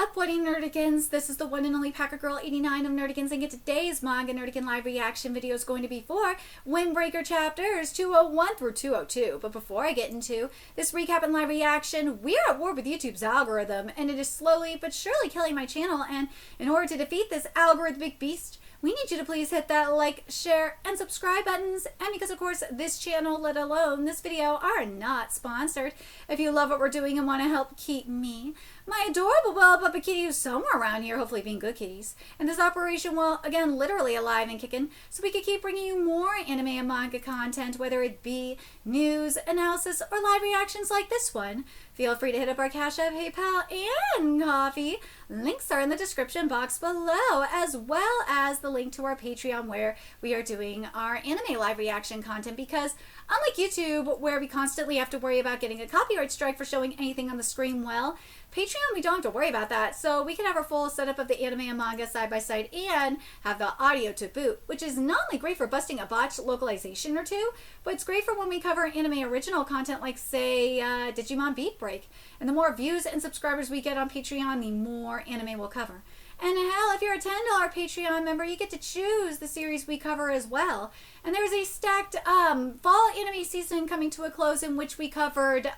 up, What Nerdigans? This is the one and only Packer Girl 89 of Nerdigans, and today's Manga Nerdigan live reaction video is going to be for Windbreaker chapters 201 through 202. But before I get into this recap and live reaction, we are at war with YouTube's algorithm, and it is slowly but surely killing my channel. And in order to defeat this algorithmic beast, we need you to please hit that like, share, and subscribe buttons. And because, of course, this channel, let alone this video, are not sponsored. If you love what we're doing and want to help keep me, my adorable well puppy kitty who's somewhere around here, hopefully being good kitties, and this operation will, again, literally alive and kicking, so we can keep bringing you more anime and manga content, whether it be news, analysis, or live reactions like this one. Feel free to hit up our Cash App, PayPal, and Coffee. Links are in the description box below, as well as the link to our Patreon where we are doing our anime live reaction content, because unlike YouTube, where we constantly have to worry about getting a copyright strike for showing anything on the screen, well, Patreon, we don't have to worry about that, so we can have our full setup of the anime and manga side by side and have the audio to boot, which is not only great for busting a botched localization or two, but it's great for when we cover anime original content like, say, Digimon Beat Break. And the more views and subscribers we get on Patreon, the more anime we'll cover. And hell, if you're a $10 Patreon member, you get to choose the series we cover as well. And there was a stacked fall anime season coming to a close in which we covered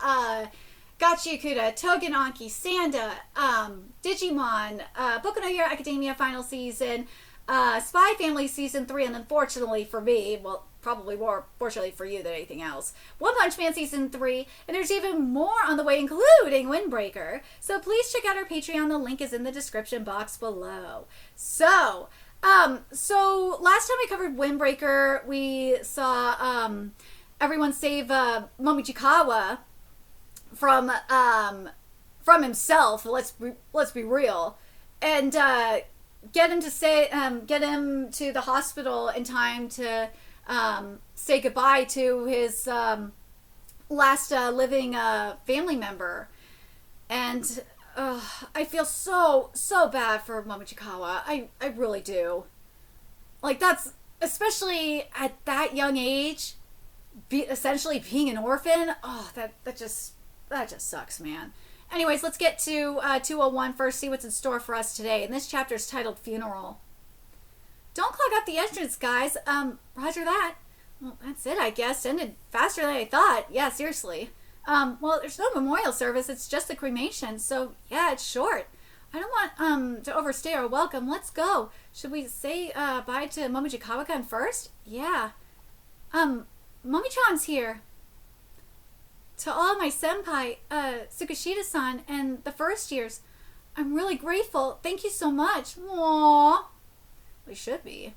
Gachikuta, Togenanki, Sanda, Digimon, Boku no Hero Academia final season, Spy Family season 3, and unfortunately for me, well, probably more fortunately for you than anything else, One Punch Man season 3, and there's even more on the way, including Windbreaker. So please check out our Patreon. The link is in the description box below. So last time we covered Windbreaker, we saw everyone save Momichikawa from himself. Let's be real, and get him to the hospital in time to say goodbye to his last living family member. And I feel so bad for Momochikawa. I really do. Like, that's, especially at that young age, essentially being an orphan. Oh, that just sucks, man. Anyways, let's get to 201 first, see what's in store for us today. And this chapter is titled Funeral. Don't clog up the entrance, guys. Roger that. Well, that's it, I guess. Ended faster than I thought. Yeah, seriously. Well, there's no memorial service. It's just a cremation. So, yeah, it's short. I don't want to overstay our welcome. Let's go. Should we say bye to Momochikawa-kun first? Yeah. Momichan's here. To all my senpai, Tsukushita-san, and the first years, I'm really grateful. Thank you so much. Aww. We should be.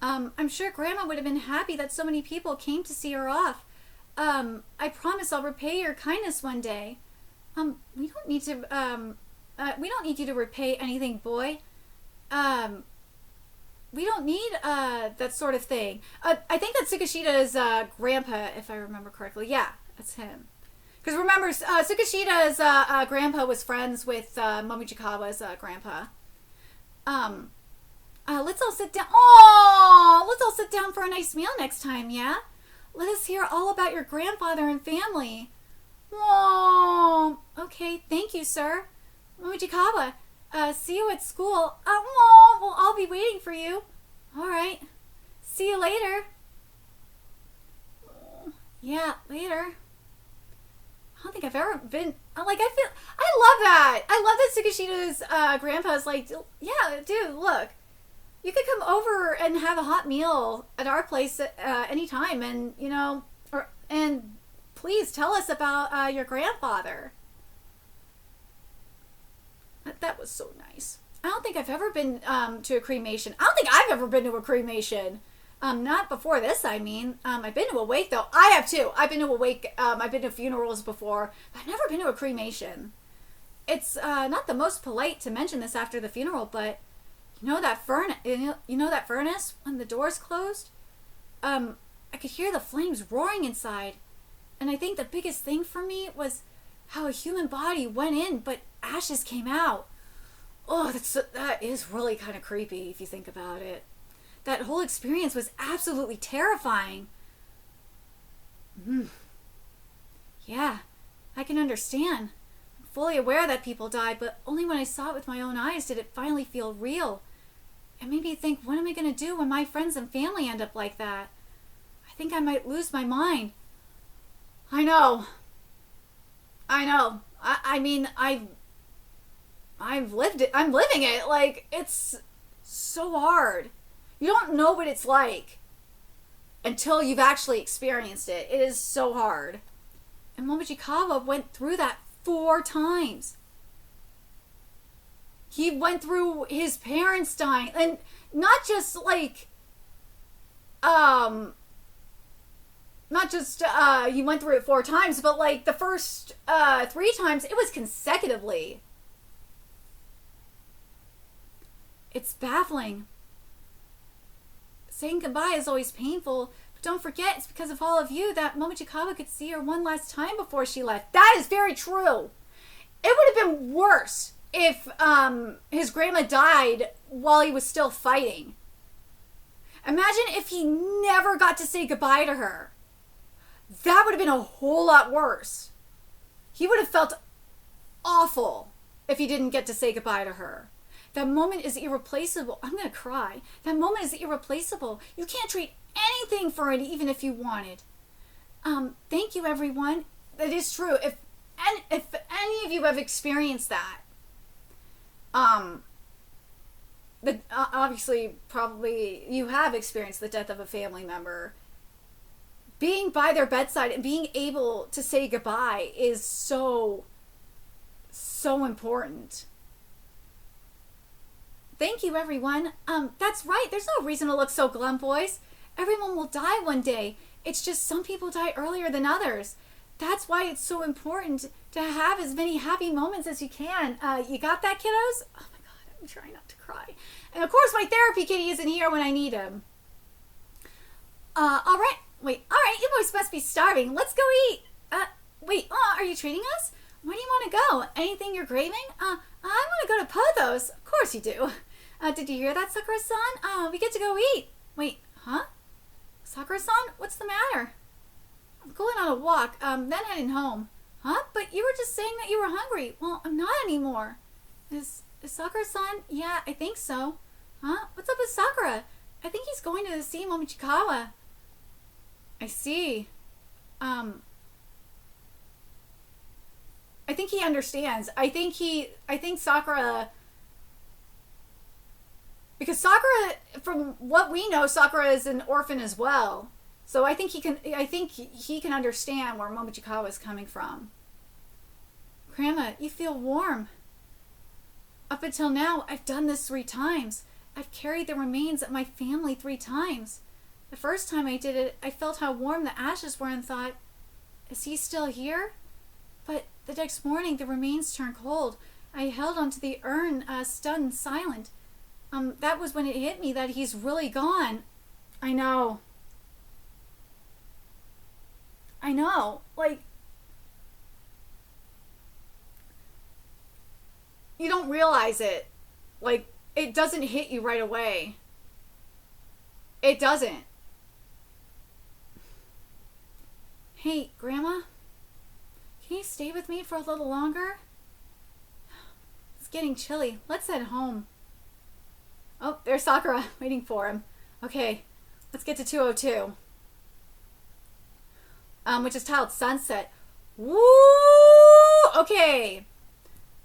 I'm sure Grandma would have been happy that so many people came to see her off. I promise I'll repay your kindness one day. We don't need you to repay anything, boy. We don't need that sort of thing. I think that Tsukushita's grandpa, if I remember correctly. Yeah, that's him. Because remember, Tsukushita's grandpa was friends with Momochikawa's grandpa. Let's all sit down. Oh, let's all sit down for a nice meal next time, yeah? Let us hear all about your grandfather and family. Oh, okay, thank you, sir. Momochikawa, see you at school. Oh, well, I'll be waiting for you. All right. See you later. Yeah, later. I don't think I've ever been, I love that. I love that Tsukushita's grandpa's like, yeah, dude, look, you could come over and have a hot meal at our place anytime, and, you know, and please tell us about your grandfather. That was so nice. I don't think I've ever been to a cremation. I don't think I've ever been to a cremation. Not before this, I mean. I've been to a wake, though. I have, too. I've been to a wake. I've been to funerals before. But I've never been to a cremation. It's not the most polite to mention this after the funeral, but you know that furnace when the doors closed? I could hear the flames roaring inside. And I think the biggest thing for me was how a human body went in, but ashes came out. Oh, that is really kind of creepy if you think about it. That whole experience was absolutely terrifying. Yeah, I can understand. fully aware that people died, but only when I saw it with my own eyes did it finally feel real. It made me think, what am I going to do when my friends and family end up like that? I think I might lose my mind. I know. I mean, I've lived it. I'm living it. Like, it's so hard. You don't know what it's like until you've actually experienced it. It is so hard. And Momojikawa went through that 4 times. He went through his parents dying, and not just like he went through it 4 times, but like the first 3 times it was consecutively. It's baffling. Saying goodbye is always painful, but don't forget it's because of all of you that Momojikawa could see her one last time before she left. That is very true. It would have been worse if his grandma died while he was still fighting. Imagine if he never got to say goodbye to her. That would have been a whole lot worse. He would have felt awful if he didn't get to say goodbye to her. That moment is irreplaceable. I'm going to cry. That moment is irreplaceable. You can't trade anything for it, even if you wanted. Thank you, everyone. That is true. If any of you have experienced that, obviously, probably you have experienced the death of a family member. Being by their bedside and being able to say goodbye is so important. Thank you, everyone. That's right. There's no reason to look so glum, boys. Everyone will die one day. It's just some people die earlier than others. That's why it's so important to have as many happy moments as you can. You got that, kiddos? Oh my God, I'm trying not to cry. And of course, my therapy kitty isn't here when I need him. All right. Wait, all right, you boys must be starving. Let's go eat. Are you treating us? Where do you want to go? Anything you're craving? I want to go to Pothos. Of course you do. Did you hear that, Sakura-san? We get to go eat. Wait, huh? Sakura-san, what's the matter? I'm going on a walk, then heading home. Huh? But you were just saying that you were hungry. Well, I'm not anymore. Is Sakura-san? Yeah, I think so. Huh? What's up with Sakura? I think he's going to see Momojikawa. I see. I think he understands. I think Sakura, because Sakura, from what we know, Sakura is an orphan as well. So I think he can understand where Momojikawa is coming from. Grandma, you feel warm. Up until now, I've done this 3 times. I've carried the remains of my family 3 times. The first time I did it, I felt how warm the ashes were and thought, is he still here? But the next morning, the remains turned cold. I held onto the urn, stunned, silent. That was when it hit me that he's really gone. I know. Like, you don't realize it. Like, it doesn't hit you right away. It doesn't. Hey, Grandma? Can you stay with me for a little longer? It's getting chilly. Let's head home. Oh, there's Sakura waiting for him. Okay, let's get to 202. Which is titled Sunset. Woo! Okay.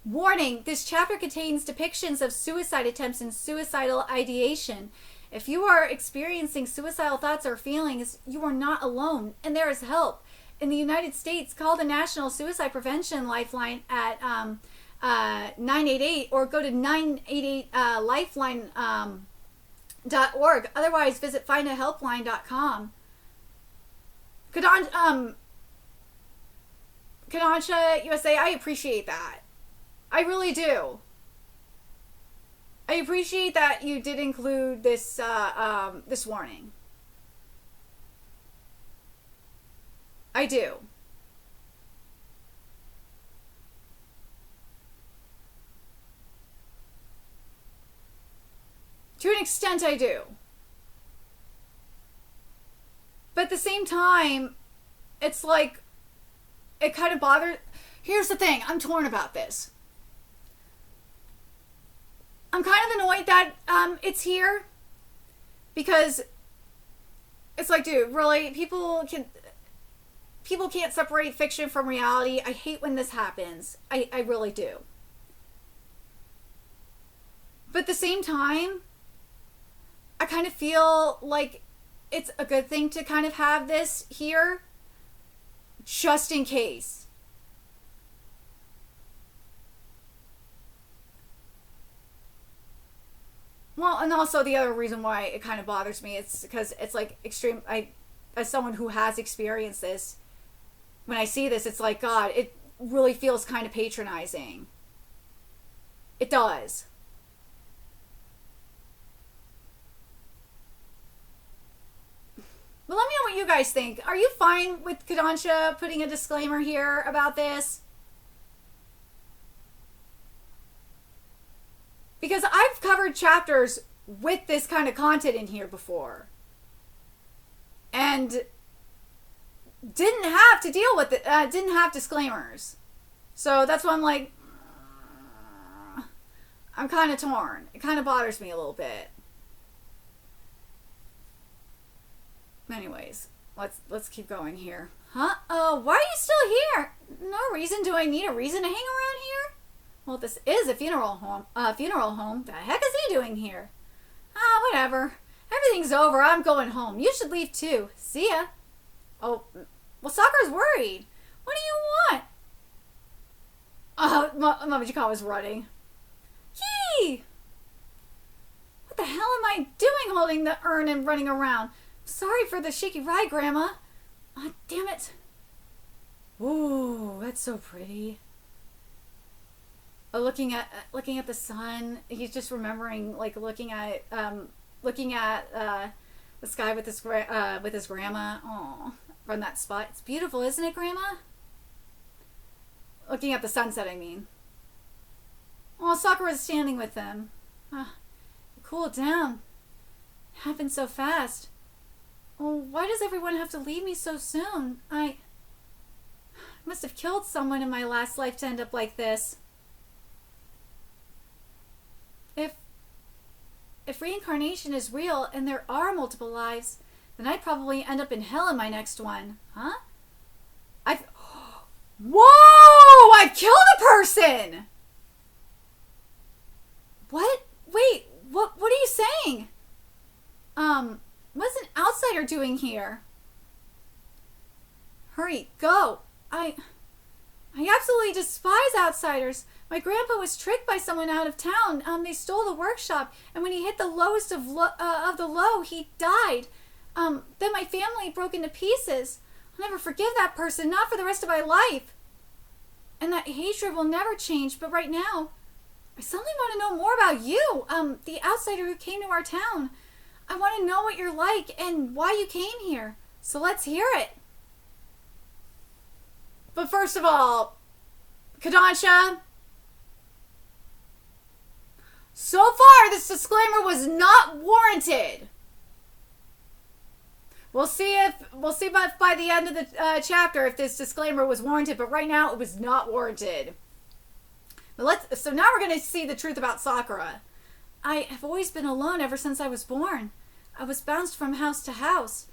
Warning, this chapter contains depictions of suicide attempts and suicidal ideation. If you are experiencing suicidal thoughts or feelings, you are not alone, and there is help. In the United States, call the National Suicide Prevention Lifeline at 988 or go to 988lifeline.org. Otherwise, visit findahelpline.com. Kadansha USA, I appreciate that. I really do. I appreciate that you did include this this warning. I do. To an extent, I do. But at the same time, it's like, it kind of bothers, Here's the thing. I'm torn about this. I'm kind of annoyed that it's here. Because it's like, dude, really? People can't separate fiction from reality. I hate when this happens. I really do. But at the same time, I kind of feel like it's a good thing to kind of have this here just in case. Well, and also the other reason why it kind of bothers me is because it's like extreme. As someone who has experienced this, when I see this, it's like, God, it really feels kind of patronizing. It does. But let me know what you guys think. Are you fine with Kodansha putting a disclaimer here about this? Because I've covered chapters with this kind of content in here before. And didn't have to deal with it, didn't have disclaimers. So that's why I'm like, I'm kind of torn. It kind of bothers me a little bit. Anyways, let's keep going here. Huh? Why are you still here? No reason. Do I need a reason to hang around here? Well, this is a funeral home. The heck is he doing here? Whatever. Everything's over. I'm going home. You should leave too. See ya. Oh, well, Sakura's worried. What do you want? Momijika was running. Yee! What the hell am I doing holding the urn and running around? Sorry for the shaky ride, Grandma. Oh, damn it. Ooh, that's so pretty. Looking at the sun, he's just remembering, like, looking at the sky with his grandma. Oh, from that spot. It's beautiful, isn't it, Grandma? Looking at the sunset, I mean. Oh, Sakura's standing with them. Cool down. It happened so fast. Oh, why does everyone have to leave me so soon? I must have killed someone in my last life to end up like this. If reincarnation is real and there are multiple lives, then I'd probably end up in hell in my next one. Huh? Whoa! I killed a person! What? Wait, what are you saying? What's an outsider doing here? Hurry, go. I absolutely despise outsiders. My grandpa was tricked by someone out of town. They stole the workshop, and when he hit the lowest of the low, he died. Then my family broke into pieces. I'll never forgive that person, not for the rest of my life. And that hatred will never change, but right now, I suddenly want to know more about you, the outsider who came to our town. I want to know what you're like and why you came here. So let's hear it. But first of all, Kodansha, so far this disclaimer was not warranted. We'll see by the end of the chapter if this disclaimer was warranted, but right now it was not warranted. So now we're going to see the truth about Sakura. I have always been alone ever since I was born. I was bounced from house to house,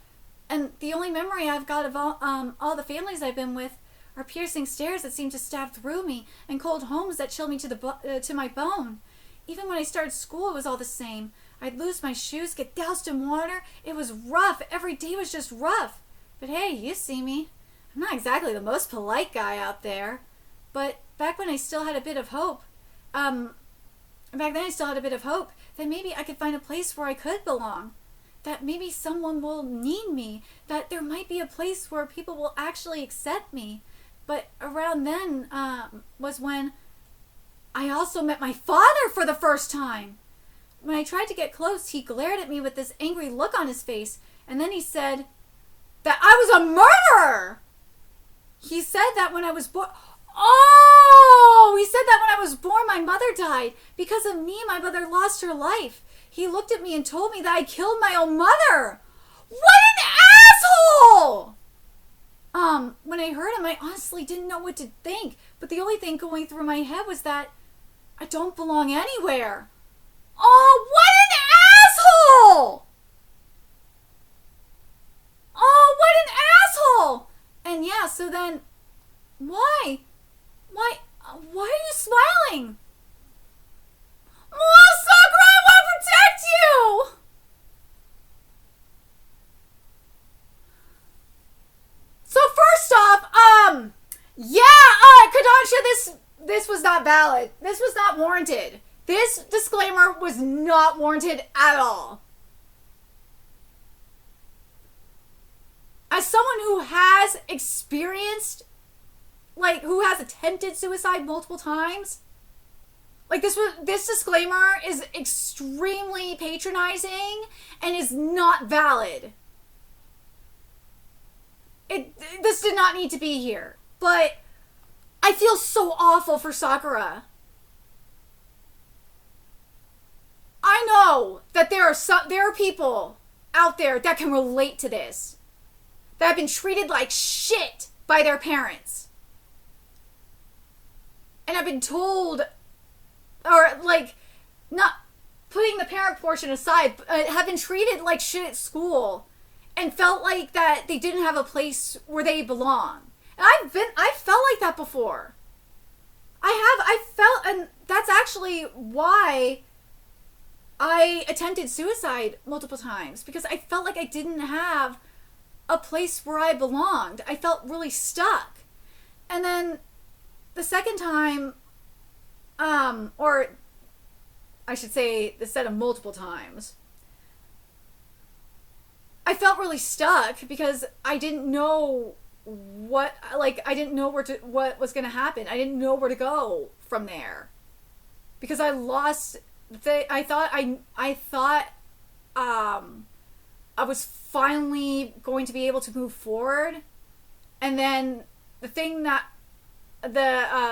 and the only memory I've got of all the families I've been with are piercing stares that seem to stab through me, and cold homes that chill me to my bone. Even when I started school, it was all the same. I'd lose my shoes, get doused in water. It was rough. Every day was just rough. But hey, you see me. I'm not exactly the most polite guy out there. But back when I still had a bit of hope, that maybe I could find a place where I could belong. That maybe someone will need me. That there might be a place where people will actually accept me. But around then was when I also met my father for the first time. When I tried to get close, he glared at me with this angry look on his face, and then he said that I was a murderer. He said that when I was born... Oh! He said that when I was born, my mother died. Because of me, my mother lost her life. He looked at me and told me that I killed my own mother. What an asshole! when I heard him, I honestly didn't know what to think. But the only thing going through my head was that I don't belong anywhere. Oh, what an asshole! Oh, what an asshole! And yeah, so then, why? Why are you smiling? Oh, Sakura, I want to protect you! So first off, Kodansha, this was not valid. This was not warranted. This disclaimer was not warranted at all. As someone who has experienced, who has attempted suicide multiple times, this disclaimer is extremely patronizing and is not valid. This did not need to be here. But I feel so awful for Sakura. I know that there are people out there that can relate to this, that have been treated like shit by their parents, and have been told, or not putting the parent portion aside, have been treated like shit at school and felt like that they didn't have a place where they belong. And I felt like that before. I felt, and that's actually why I attempted suicide multiple times, because I felt like I didn't have a place where I belonged. I felt really stuck. And then the second time, or I should say the set of multiple times, I felt really stuck because I didn't know what was going to happen. I didn't know where to go from there, because I lost. I thought I was finally going to be able to move forward, and then the thing that I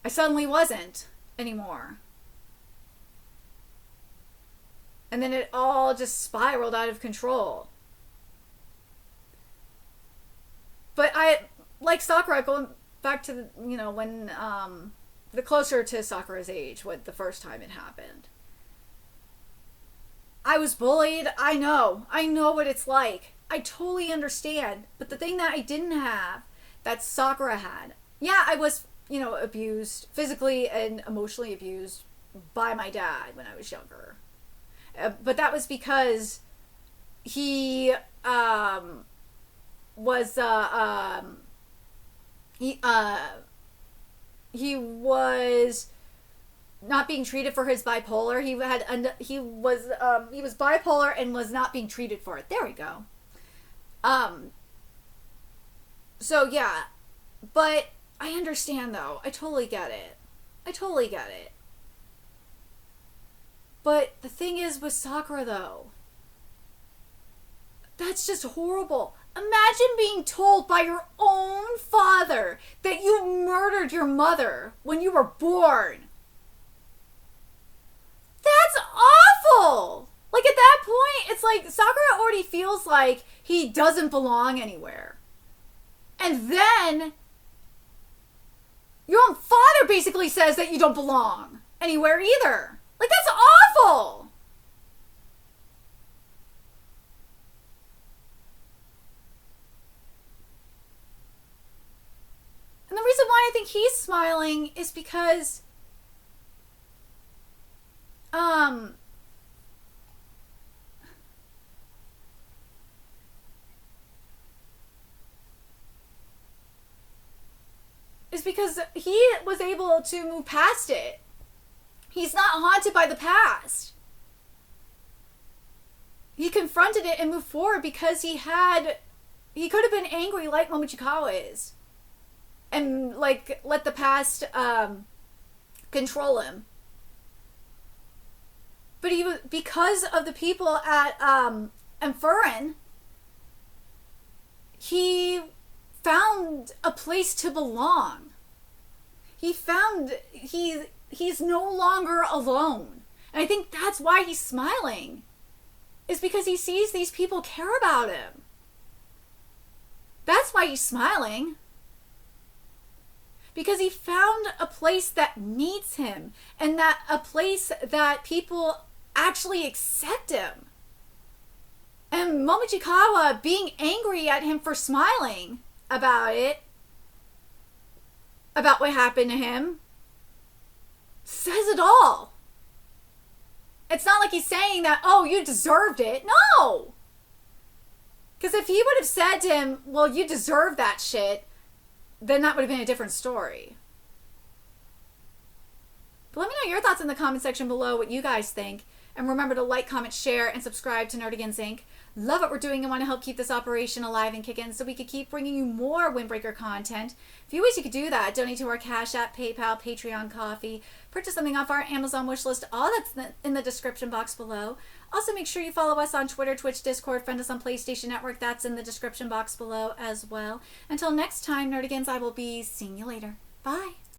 suddenly wasn't anymore. And then it all just spiraled out of control. But like Sakura, going back to when the closer to Sakura's age, what the first time it happened, I was bullied. I know what it's like. I totally understand. But the thing that I didn't have, that Sakura had, yeah, I was abused, physically and emotionally abused by my dad when I was younger. But that was because he was not being treated for his bipolar. He was bipolar and was not being treated for it. There we go. So yeah, but I understand though. I totally get it. But the thing is with Sakura though, that's just horrible. Imagine being told by your own father that you murdered your mother when you were born. That's awful! At that point, it's like Sakura already feels like he doesn't belong anywhere. And then your own father basically says that you don't belong anywhere either. That's awful! And the reason why I think he's smiling is because he was able to move past it. He's not haunted by the past. He confronted it and moved forward because he could have been angry like Momochikawa is, and let the past control him. But because of the people at Furin, he found a place to belong. He's no longer alone. And I think that's why he's smiling. is because he sees these people care about him. That's why he's smiling. Because he found a place that needs him, and that a place that people actually accept him. And Momochikawa being angry at him for smiling about it, about what happened to him, says it all. It's not like he's saying that, oh, you deserved it. No! Because if he would have said to him, well, you deserve that shit, then that would have been a different story. But let me know your thoughts in the comment section below, what you guys think. And remember to like, comment, share, and subscribe to Nerdigans Inc. Love what we're doing and want to help keep this operation alive and kicking so we could keep bringing you more Windbreaker content. A few ways you could do that: donate to our Cash App, PayPal, Patreon, Coffee, purchase something off our Amazon wishlist, all that's in the description box below. Also, make sure you follow us on Twitter, Twitch, Discord, friend us on PlayStation Network, that's in the description box below as well. Until next time, Nerdigans, I will be seeing you later. Bye!